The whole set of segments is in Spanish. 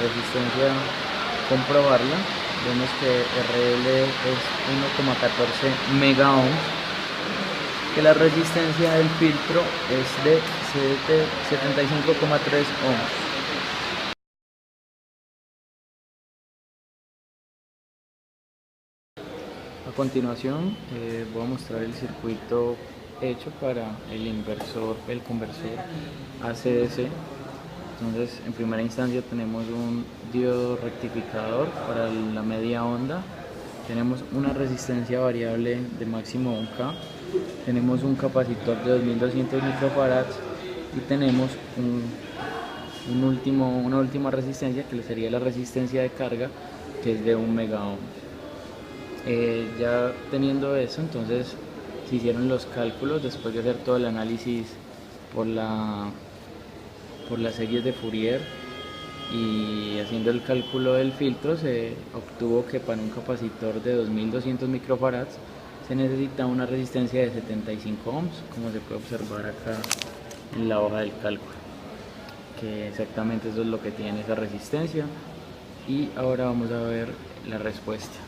resistencia, comprobarla, vemos que RL es 1,14 mega ohms, que la resistencia del filtro es de 75,3 ohms. A continuación voy a mostrar el circuito hecho para el conversor AC/DC. Entonces, en primera instancia tenemos un diodo rectificador para la media onda, tenemos una resistencia variable de máximo 1K, tenemos un capacitor de 2200 microfarads y tenemos una última resistencia que sería la resistencia de carga, que es de 1 mega ohm. Ya teniendo eso, entonces se hicieron los cálculos después de hacer todo el análisis por las series de Fourier, y haciendo el cálculo del filtro se obtuvo que para un capacitor de 2200 microfarads se necesita una resistencia de 75 ohms, como se puede observar acá en la hoja del cálculo, que exactamente eso es lo que tiene esa resistencia. Y ahora vamos a ver la respuesta.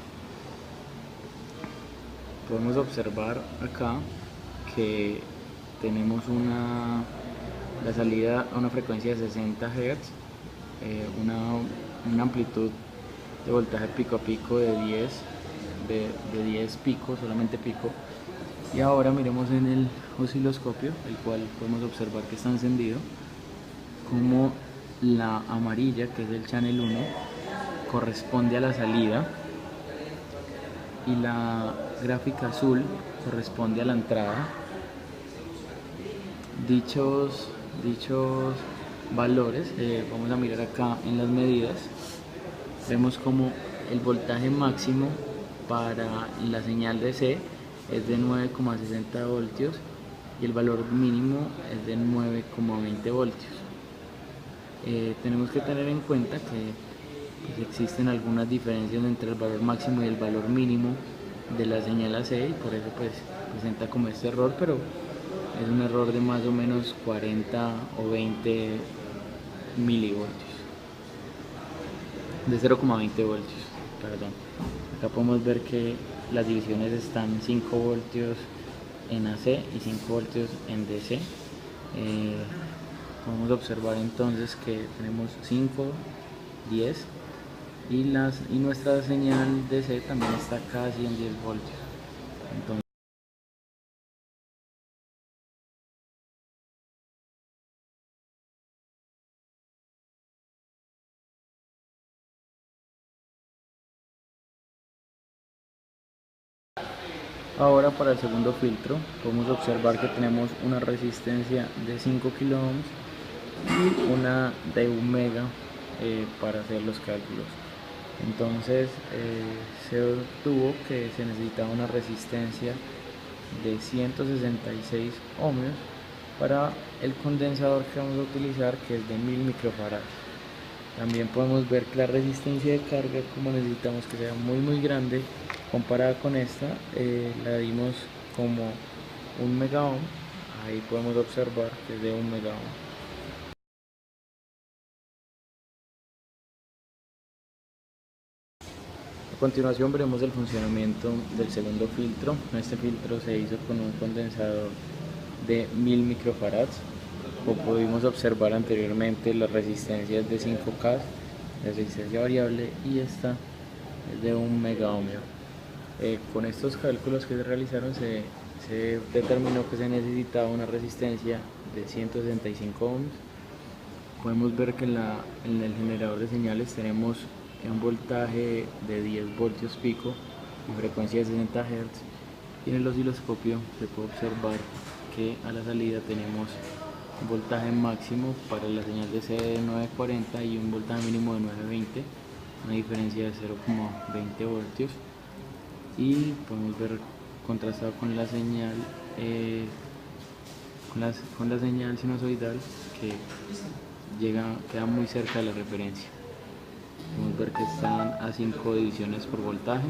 Podemos observar acá que tenemos la salida a una frecuencia de 60 Hz, una amplitud de voltaje pico a pico de 10 pico, solamente pico. Y ahora miremos en el osciloscopio, el cual podemos observar que está encendido, como la amarilla, que es el channel 1, corresponde a la salida y la gráfica azul corresponde a la entrada. Dichos valores vamos a mirar acá en las medidas. Vemos como el voltaje máximo para la señal DC es de 9,60 voltios y el valor mínimo es de 9,20 voltios. Tenemos que tener en cuenta que pues, existen algunas diferencias entre el valor máximo y el valor mínimo de la señal AC, y por eso pues presenta como este error, pero es un error de más o menos 40 o 20 milivoltios, de 0,20 voltios, perdón. Acá podemos ver que las divisiones están 5 voltios en AC y 5 voltios en DC. Podemos observar entonces que tenemos 5, 10 y nuestra señal DC también está casi en 10 voltios. Entonces, ahora para el segundo filtro podemos observar que tenemos una resistencia de 5 kilo ohms y una de 1 mega para hacer los cálculos. Entonces se obtuvo que se necesitaba una resistencia de 166 ohmios para el condensador que vamos a utilizar, que es de 1000 microfarads. También podemos ver que la resistencia de carga, como necesitamos que sea muy grande comparada con esta, la dimos como 1 mega ohm. Ahí podemos observar que es de 1 mega ohm. A continuación veremos el funcionamiento del segundo filtro. Este filtro se hizo con un condensador de 1000 microfarads. Como pudimos observar anteriormente, la resistencia es de 5K, la resistencia variable, y esta es de 1 mega ohmio. Con estos cálculos que se realizaron se determinó que se necesitaba una resistencia de 165 ohms. Podemos ver que en el generador de señales tenemos un voltaje de 10 voltios pico y frecuencia de 60 Hz, y en el osciloscopio se puede observar que a la salida tenemos un voltaje máximo para la señal DC de 940 y un voltaje mínimo de 920, una diferencia de 0,20 voltios, y podemos ver contrastado con la señal con la señal sinusoidal, que queda muy cerca de la referencia. Podemos ver que están a 5 divisiones por voltaje.